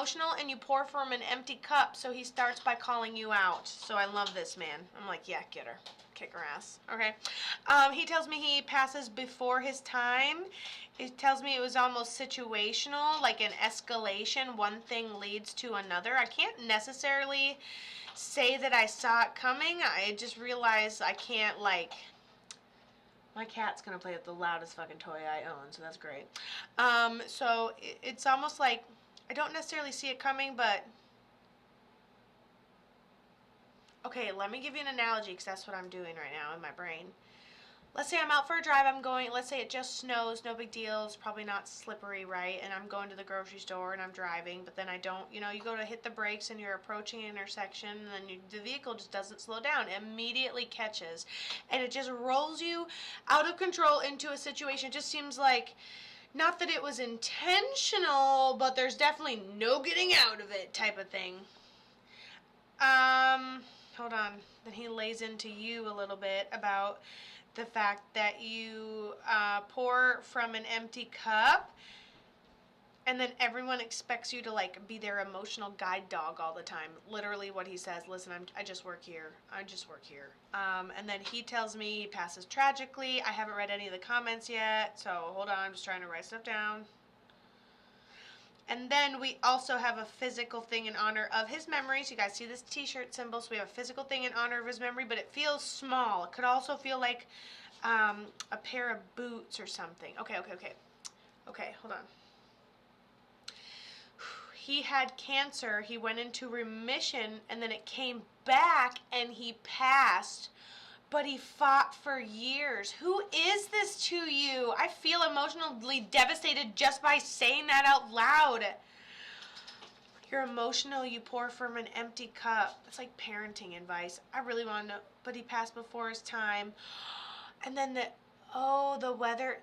emotional and you pour from an empty cup, so he starts by calling you out. So I love this man. I'm like, yeah, get her. Kick her ass. Okay. He tells me he passes before his time. He tells me it was almost situational, like an escalation. One thing leads to another. I can't necessarily say that I saw it coming. I just realized I can't, like... My cat's going to play with the loudest fucking toy I own, so that's great. So it's almost like I don't necessarily see it coming, but... Okay, let me give you an analogy, because that's what I'm doing right now in my brain. Let's say I'm out for a drive, let's say it just snows, no big deal, it's probably not slippery, right? And I'm going to the grocery store and I'm driving, but then I don't, you go to hit the brakes and you're approaching an intersection, and then the vehicle just doesn't slow down, it immediately catches. And it just rolls you out of control into a situation. It just seems like, not that it was intentional, but there's definitely no getting out of it type of thing. Hold on. Then he lays into you a little bit about the fact that you pour from an empty cup, and then everyone expects you to like be their emotional guide dog all the time. Literally what he says, listen, I just work here. And then he tells me he passes tragically. I haven't read any of the comments yet, so hold on, I'm just trying to write stuff down. And then we also have a physical thing in honor of his memory. So you guys see this t-shirt symbol. So we have a physical thing in honor of his memory, but it feels small. It could also feel like a pair of boots or something. Okay, hold on. He had cancer. He went into remission, and then it came back, and he passed. But he fought for years. Who is this to you? I feel emotionally devastated just by saying that out loud. You're emotional, you pour from an empty cup. It's like parenting advice. I really want to know. But he passed before his time. And then the weather.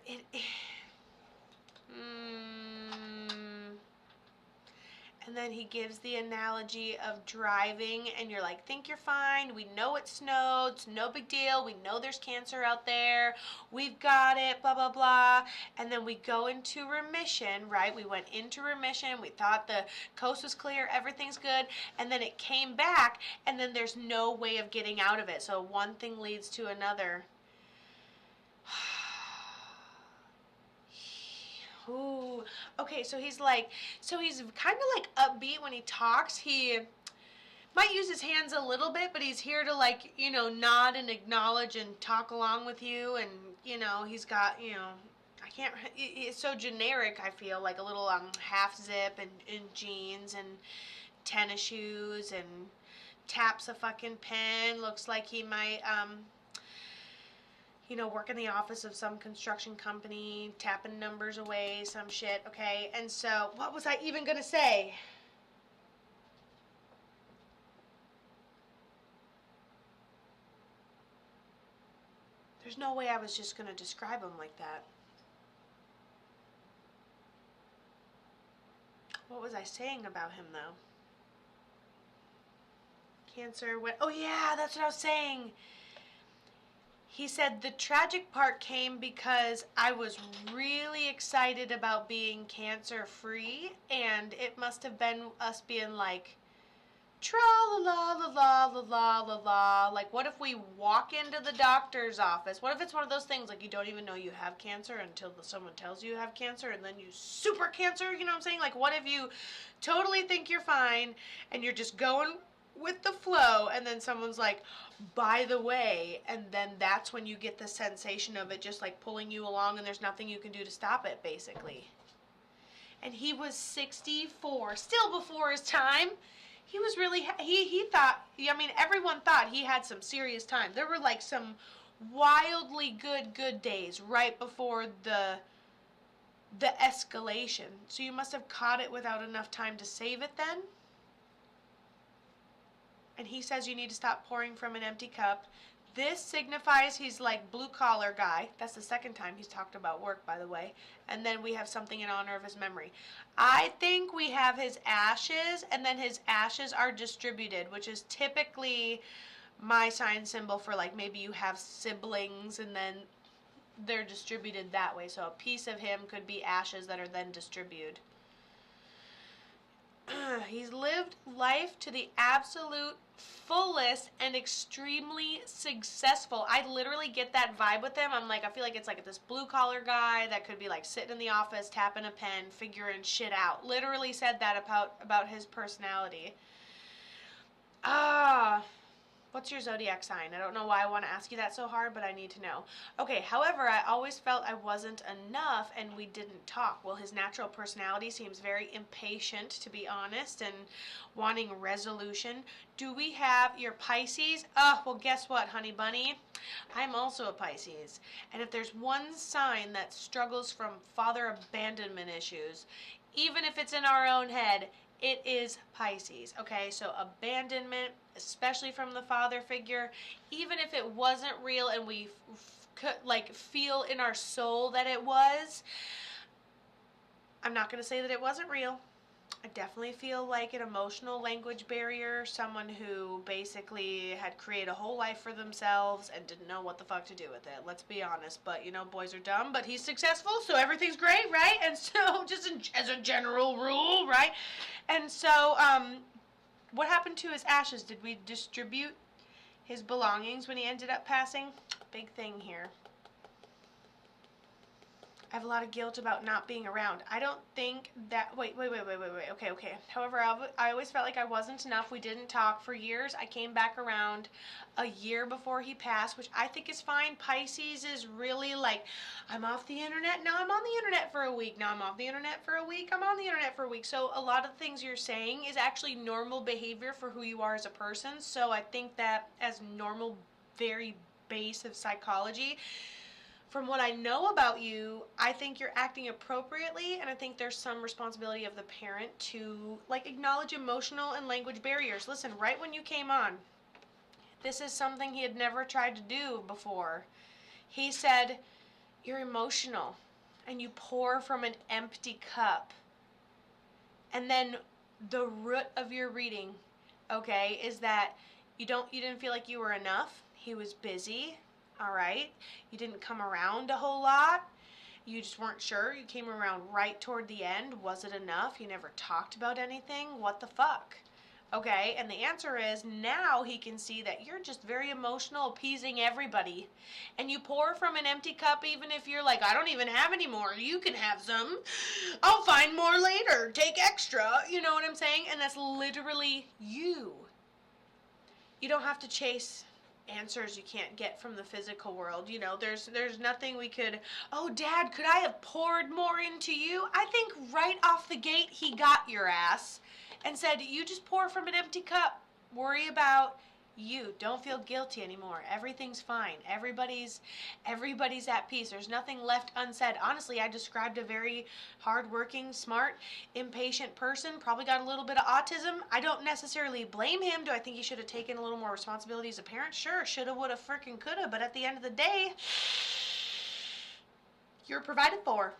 And then he gives the analogy of driving, and you're like, think you're fine. We know it snowed. It's no big deal. We know there's cancer out there. We've got it, blah, blah, blah. And then we go into remission, right? We went into remission. We thought the coast was clear. Everything's good. And then it came back, and then there's no way of getting out of it. So one thing leads to another. Ooh. Okay, so he's kind of like upbeat when he talks. He might use his hands a little bit, but he's here to like, nod and acknowledge and talk along with you. And, he's got, it's so generic, I feel, like a little half zip and jeans and tennis shoes, and taps a fucking pen. Looks like he might, work in the office of some construction company, tapping numbers away, some shit, okay? And so, what was I even going to say? There's no way I was just going to describe him like that. What was I saying about him, though? Cancer, oh yeah, that's what I was saying. He said the tragic part came because I was really excited about being cancer-free, and it must have been us being like, tra-la-la-la-la-la-la-la-la. Like, what if we walk into the doctor's office? What if it's one of those things, like, you don't even know you have cancer until someone tells you have cancer, and then you super cancer, you know what I'm saying? Like, what if you totally think you're fine, and you're just going with the flow, and then someone's like, by the way, and then that's when you get the sensation of it just like pulling you along, and there's nothing you can do to stop it, basically. And he was 64, still before his time. He was really, he thought, everyone thought he had some serious time. There were like some wildly good days right before the escalation. So you must have caught it without enough time to save it then? And he says you need to stop pouring from an empty cup. This signifies he's like blue collar guy. That's the second time he's talked about work, by the way. And then we have something in honor of his memory. I think we have his ashes, and then his ashes are distributed, which is typically my sign symbol for like maybe you have siblings and then they're distributed that way. So a piece of him could be ashes that are then distributed. he's lived life to the absolute fullest and extremely successful. I literally get that vibe with him. I'm like, I feel like it's like this blue collar guy that could be like sitting in the office, tapping a pen, figuring shit out. Literally said that about his personality. What's your zodiac sign? I don't know why I want to ask you that so hard, but I need to know. Okay, however, I always felt I wasn't enough and we didn't talk. Well, his natural personality seems very impatient, to be honest, and wanting resolution. Do we have your Pisces? Well, guess what, honey bunny? I'm also a Pisces. And if there's one sign that struggles from father abandonment issues, even if it's in our own head, it is Pisces, okay? So abandonment, especially from the father figure, even if it wasn't real and we could like feel in our soul that it was, I'm not going to say that it wasn't real. I definitely feel like an emotional language barrier, someone who basically had created a whole life for themselves and didn't know what the fuck to do with it. Let's be honest, but you know, boys are dumb, but he's successful, so everything's great, right? And so, just as a general rule, right? And so, what happened to his ashes? Did we distribute his belongings when he ended up passing? Big thing here. I have a lot of guilt about not being around. I don't think that, wait. Okay. However, I always felt like I wasn't enough. We didn't talk for years. I came back around a year before he passed, which I think is fine. Pisces is really like, I'm off the internet, now I'm on the internet for a week, now I'm off the internet for a week, I'm on the internet for a week. So a lot of things you're saying is actually normal behavior for who you are as a person. So I think that as normal, very base of psychology, from what I know about you, I think you're acting appropriately, and I think there's some responsibility of the parent to like acknowledge emotional and language barriers. Listen, right when you came on, this is something he had never tried to do before. He said, you're emotional and you pour from an empty cup. And then the root of your reading, okay, is that you didn't feel like you were enough. He was busy. All right, you didn't come around a whole lot. You just weren't sure. You came around right toward the end. Was it enough? You never talked about anything. What the fuck? Okay, and the answer is now he can see that you're just very emotional, appeasing everybody. And you pour from an empty cup even if you're like, I don't even have any more. You can have some. I'll find more later. Take extra. You know what I'm saying? And that's literally you. You don't have to chase answers you can't get from the physical world. You know, there's nothing we could, oh Dad, could I have poured more into you? I think right off the gate he got your ass and said, you just pour from an empty cup. Worry about you. Don't feel guilty anymore. Everything's fine. Everybody's at peace. There's nothing left unsaid. Honestly, I described a very hardworking, smart, impatient person. Probably got a little bit of autism. I don't necessarily blame him. Do I think he should have taken a little more responsibility as a parent? Sure. Shoulda, woulda, frickin' coulda. But at the end of the day, you're provided for.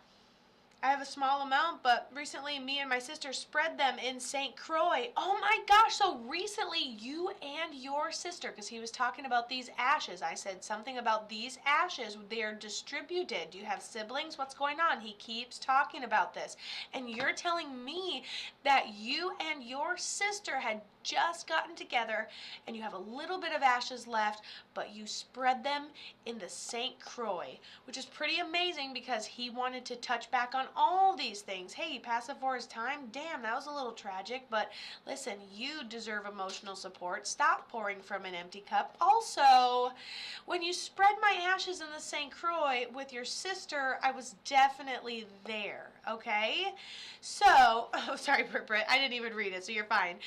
I have a small amount, but recently me and my sister spread them in St. Croix. Oh my gosh, so recently you and your sister, because he was talking about these ashes. I said something about these ashes. They're distributed. Do you have siblings? What's going on? He keeps talking about this. And you're telling me that you and your sister had just gotten together and you have a little bit of ashes left, but you spread them in the St. Croix, which is pretty amazing because he wanted to touch back on all these things. Hey, he passed before his time. Damn, that was a little tragic, but listen, you deserve emotional support. Stop pouring from an empty cup. Also, when you spread my ashes in the St. Croix with your sister, I was definitely there, okay? So, oh, sorry, Britt, I didn't even read it, so you're fine.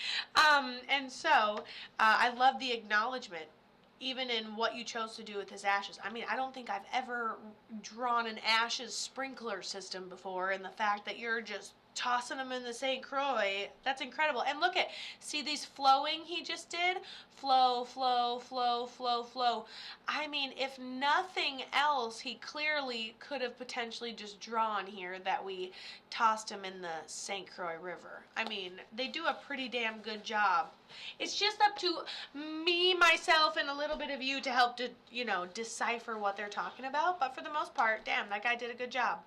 And so, I love the acknowledgement, even in what you chose to do with his ashes. I mean, I don't think I've ever drawn an ashes sprinkler system before, and the fact that you're just tossing them in the St. Croix, that's incredible. And look at, see these flowing he just did? Flow, flow, flow, flow, flow. I mean, if nothing else, he clearly could have potentially just drawn here that we tossed him in the St. Croix River. I mean, they do a pretty damn good job. It's just up to me, myself, and a little bit of you to help to, you know, decipher what they're talking about. But for the most part, damn, that guy did a good job.